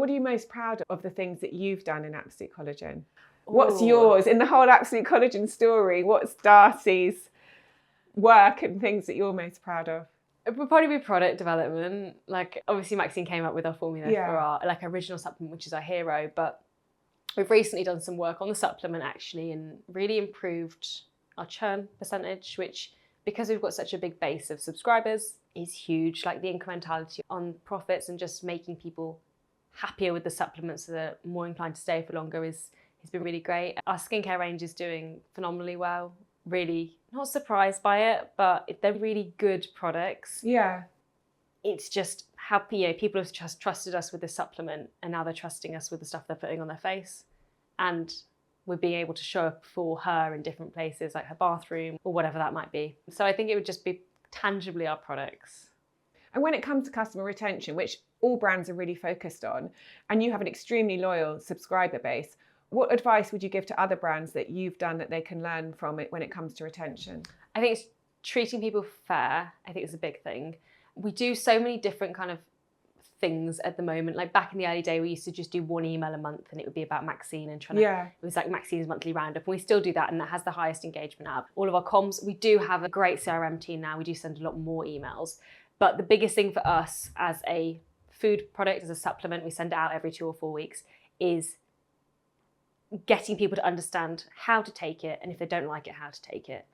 What are you most proud of the things that you've done in Absolute Collagen? What's yours in the whole Absolute Collagen story? What's Darcy's work and things that you're most proud of? It would probably be product development. Like, obviously Maxine came up with our formula for our like original supplement, which is our hero, but we've recently done some work on the supplement actually and really improved our churn percentage, which, because we've got such a big base of subscribers, is huge. Like the incrementality on profits and just making people happier with the supplements so they're more inclined to stay for longer has been really great. Our skincare range is doing phenomenally well. Really not surprised by it, but they're really good products. Yeah. It's just happy, you know, people have just trusted us with the supplement and now they're trusting us with the stuff they're putting on their face. And we're being able to show up for her in different places, like her bathroom or whatever that might be. So I think it would just be tangibly our products. And when it comes to customer retention, which all brands are really focused on, and you have an extremely loyal subscriber base, what advice would you give to other brands that you've done that they can learn from it when it comes to retention? I think it's treating people fair. I think it's a big thing. We do so many different kind of things at the moment. Like back in the early day, we used to just do one email a month and it would be about Maxine and trying to, it was like Maxine's monthly roundup. And we still do that and that has the highest engagement out. All of our comms, we do have a great CRM team now. We do send a lot more emails. But the biggest thing for us as a food product, as a supplement, we send it out every 2 or 4 weeks, is getting people to understand how to take it and if they don't like it, how to take it.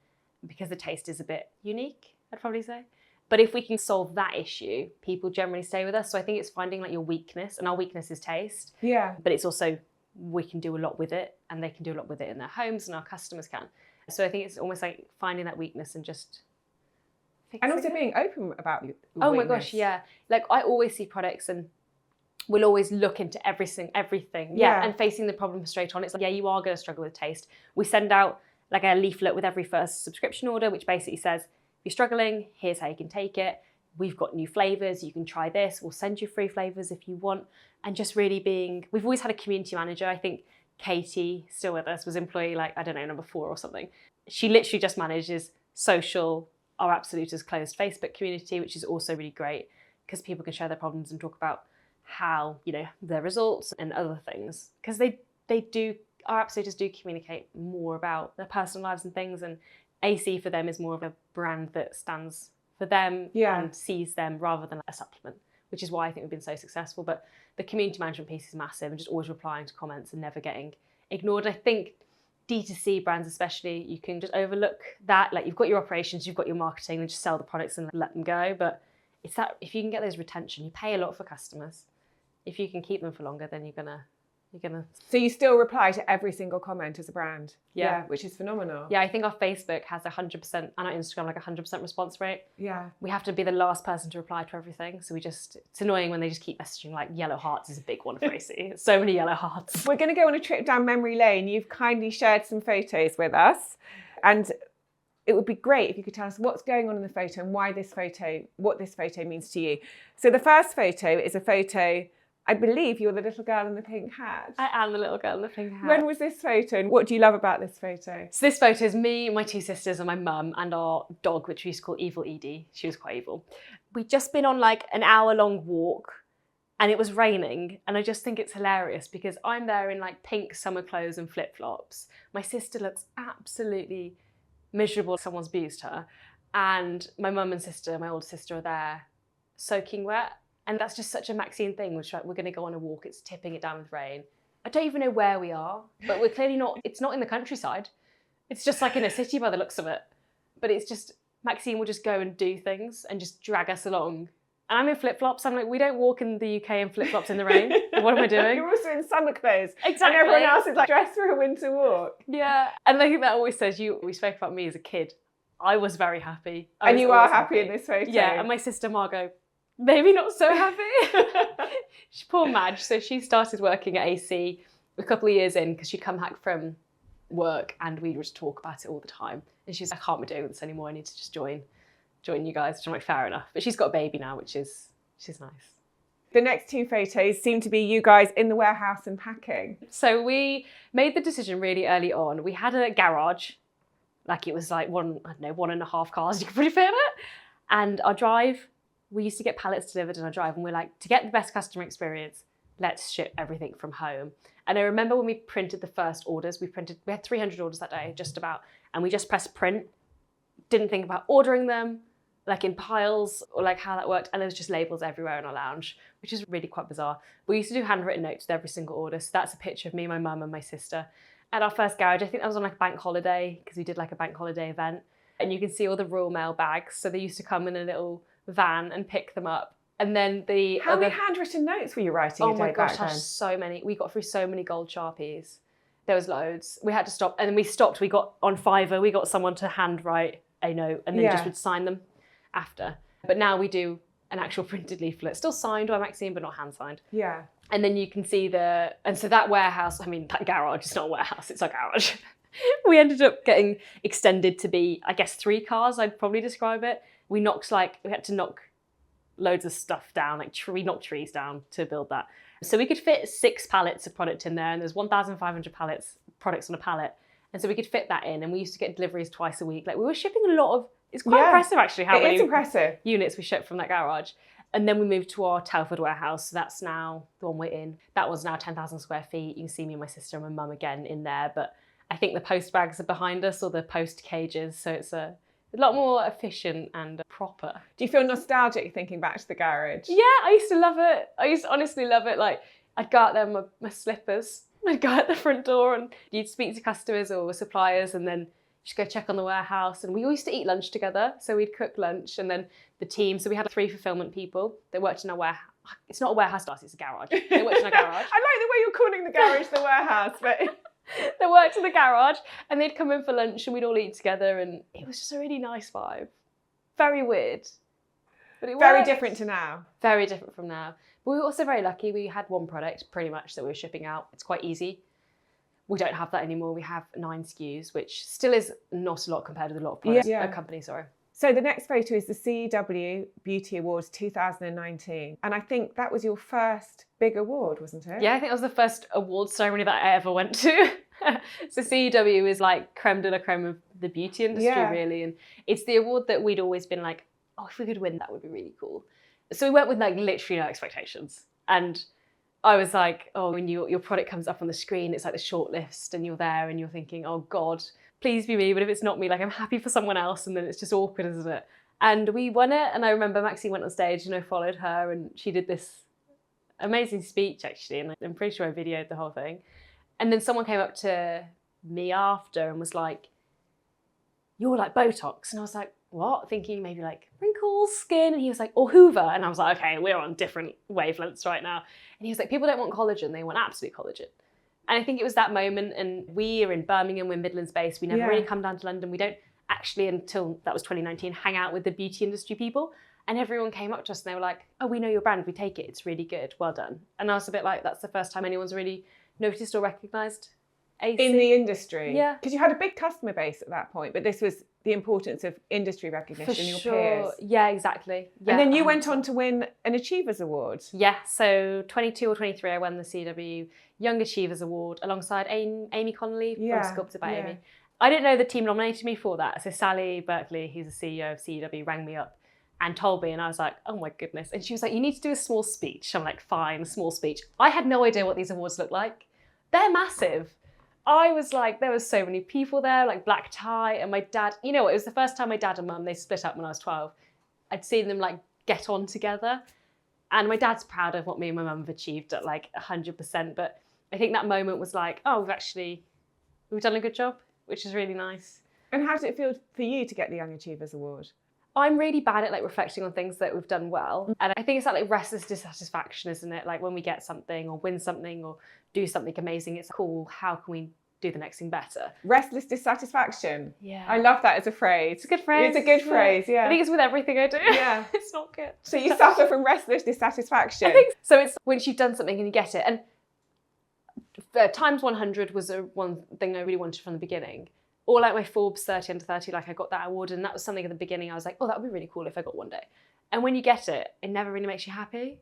Because the taste is a bit unique, I'd probably say. But if we can solve that issue, people generally stay with us. So I think it's finding like your weakness, and our weakness is taste. Yeah. But it's also, we can do a lot with it and they can do a lot with it in their homes and our customers can. So I think it's almost like finding that weakness and just fixing and also it. being open about your Oh weakness. my gosh, yeah. Like I always see products and we'll always look into everything. Yeah. And facing the problem straight on. It's like, yeah, you are going to struggle with taste. We send out like a leaflet with every first subscription order, which basically says, if you're struggling, here's how you can take it. We've got new flavors. You can try this. We'll send you free flavors if you want. And just really being, we've always had a community manager. I think Katie, still with us, was employee like, I don't know, number 4 or something. She literally just manages social, our Absoluters closed Facebook community, which is also really great because people can share their problems and talk about how, you know, their results and other things. Because they do, our Absoluters do communicate more about their personal lives and things, and AC for them is more of a brand that stands for them and sees them rather than a supplement, which is why I think we've been so successful. But the community management piece is massive and just always replying to comments and never getting ignored. I think D2C brands especially, you can just overlook that. Like you've got your operations, you've got your marketing, and just sell the products and let them go. But it's that, if you can get those retention, you pay a lot for customers. If you can keep them for longer, then you're gonna. So you still reply to every single comment as a brand? Yeah. Which is phenomenal. Yeah, I think our Facebook has 100%, and our Instagram like 100% response rate. Yeah. We have to be the last person to reply to everything. So it's annoying when they just keep messaging, like yellow hearts is a big one for AC. So many yellow hearts. We're going to go on a trip down memory lane. You've kindly shared some photos with us, and it would be great if you could tell us what's going on in the photo and what this photo means to you. So the first photo is a photo, I believe you're the little girl in the pink hat. I am the little girl in the pink hat. When was this photo and what do you love about this photo? So this photo is me, my 2 sisters and my mum and our dog, which we used to call Evil Edie. She was quite evil. We'd just been on like an hour-long walk and it was raining, and I just think it's hilarious because I'm there in like pink summer clothes and flip-flops. My sister looks absolutely miserable. Someone's abused her. And my mum and sister, my older sister, are there soaking wet. And that's just such a Maxine thing, which like, we're going to go on a walk, it's tipping it down with rain. I don't even know where we are, but we're clearly not, it's not in the countryside. It's just like in a city by the looks of it. But it's just, Maxine will just go and do things and just drag us along. And I'm in flip-flops. I'm like, we don't walk in the UK in flip-flops in the rain. What am I doing? You're also in summer clothes. Exactly. And everyone else is like dressed for a winter walk. Yeah. And I think that always says we spoke about me as a kid. I was very happy. And you are happy in this photo. Yeah. And my sister Margot, maybe not so happy. Poor Madge. So she started working at AC a couple of years in because she'd come back from work and we would just talk about it all the time. And she's like, I can't be doing this anymore. I need to just join you guys. I'm like, fair enough. But she's got a baby now, which is nice. The next 2 photos seem to be you guys in the warehouse and packing. So we made the decision really early on. We had a garage, like it was like 1.5 cars you could probably fit in it. And our drive, we used to get pallets delivered in our drive, and we're like, to get the best customer experience, let's ship everything from home. And I remember when we printed the first orders, we had 300 orders that day, just about, and we just pressed print, didn't think about ordering them, like in piles or like how that worked. And there was just labels everywhere in our lounge, which is really quite bizarre. We used to do handwritten notes with every single order. So that's a picture of me, my mum and my sister at our first garage. I think that was on like a bank holiday, because we did like a bank holiday event. And you can see all the Royal Mail bags. So they used to come in a little van and pick them up. And then How many handwritten notes were you writing a day back then? Oh my gosh, so many. We got through so many gold Sharpies. There was loads. We had to stop. And then we stopped. We got on Fiverr, we got someone to handwrite a note and then just would sign them after. But now we do an actual printed leaflet, still signed by Maxine, but not hand signed. Yeah. And then you can see and so that warehouse, I mean, that garage, it's not a warehouse, it's our garage. We ended up getting extended to be, I guess, 3 cars, I'd probably describe it. We had to knock loads of stuff down, we knocked trees down to build that. So we could fit 6 pallets of product in there, and there's 1,500 products on a pallet. And so we could fit that in, and we used to get deliveries twice a week. Like, we were shipping a lot of, it's quite impressive actually how many units we shipped from that garage. And then we moved to our Telford warehouse. So that's now the one we're in. That one's now 10,000 square feet. You can see me and my sister and my mum again in there. But I think the post bags are behind us, or the post cages. So it's a lot more efficient and proper. Do you feel nostalgic thinking back to the garage? Yeah, I used to love it. I used to honestly love it. Like, I'd go out there in my slippers. I'd go out the front door and you'd speak to customers or suppliers, and then just go check on the warehouse. And we all used to eat lunch together. So we'd cook lunch, and then the team. So we had 3 fulfillment people that worked in our warehouse. It's not a warehouse, Darcy, it's a garage. They worked in our garage. I like the way you're calling the garage the warehouse, but they worked in the garage, and they'd come in for lunch and we'd all eat together, and it was just a really nice vibe. Very weird. But it very worked. different to now. Very different from now. But we were also very lucky. We had 1 product pretty much that we were shipping out. It's quite easy. We don't have that anymore. We have 9 SKUs, which still is not a lot compared with a lot of products, companies, sorry. So the next photo is the CEW Beauty Awards 2019. And I think that was your first big award, wasn't it? Yeah, I think that was the first award ceremony that I ever went to. So CEW is like creme de la creme of the beauty industry, really. And it's the award that we'd always been like, oh, if we could win, that would be really cool. So we went with like literally no expectations. And I was like, oh, when your product comes up on the screen, it's like the shortlist, and you're there and you're thinking, oh God, please be me. But if it's not me, like, I'm happy for someone else. And then it's just awkward, isn't it? And we won it. And I remember Maxine went on stage, followed her, and she did this amazing speech actually. And I'm pretty sure I videoed the whole thing. And then someone came up to me after and was like, you're like Botox. And I was like, what? Thinking maybe like wrinkles, skin. And he was like, or Hoover. And I was like, okay, we're on different wavelengths right now. And he was like, people don't want collagen, they want Absolute Collagen. And I think it was that moment, and we are in Birmingham, we're Midlands based, we never really come down to London. We don't actually, until that was 2019, hang out with the beauty industry people. And everyone came up to us and they were like, oh, we know your brand, we take it, it's really good, well done. And I was a bit like, that's the first time anyone's really noticed or recognised AC. In the industry. Yeah. Because you had a big customer base at that point, but this was the importance of industry recognition in your peers. Yeah, exactly. Yeah, and then you went on to win an Achievers Award. Yeah, so 22 or 23, I won the CEW Young Achievers Award alongside Amy Connolly from Sculpted by Amy. I didn't know the team nominated me for that. So Sally Berkeley, who's the CEO of CEW, rang me up and told me, and I was like, oh my goodness. And she was like, you need to do a small speech. I'm like, fine, a small speech. I had no idea what these awards look like. They're massive. I was like, there was so many people there, like black tie, and my dad, it was the first time my dad and mum, they split up when I was 12. I'd seen them like get on together. And my dad's proud of what me and my mum have achieved at like 100%. But I think that moment was like, oh, we've done a good job, which is really nice. And how did it feel for you to get the Young Achievers Award? I'm really bad at like reflecting on things that we've done well. And I think it's that like restless dissatisfaction, isn't it? Like when we get something or win something or do something amazing, it's cool. How can we do the next thing better? Restless dissatisfaction. Yeah. I love that as a phrase. It's a good phrase. It's a good phrase, yeah. I think it's with everything I do. Yeah. It's not good. So you suffer from restless dissatisfaction. I think so. It's once you've done something and you get it. And times 100 was one thing I really wanted from the beginning. Or like my Forbes 30 under 30, like I got that award, and that was something at the beginning I was like, oh, that would be really cool if I got one day. And when you get it, it never really makes you happy.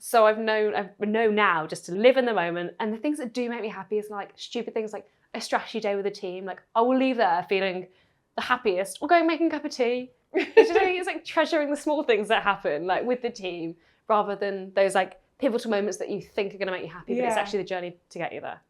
So I know now just to live in the moment. And the things that do make me happy is like stupid things like a strategy day with a team. Like I will leave there feeling the happiest, or going making a cup of tea. It's like treasuring the small things that happen like with the team, rather than those like pivotal moments that you think are going to make you happy, but it's Yeah. actually the journey to get you there.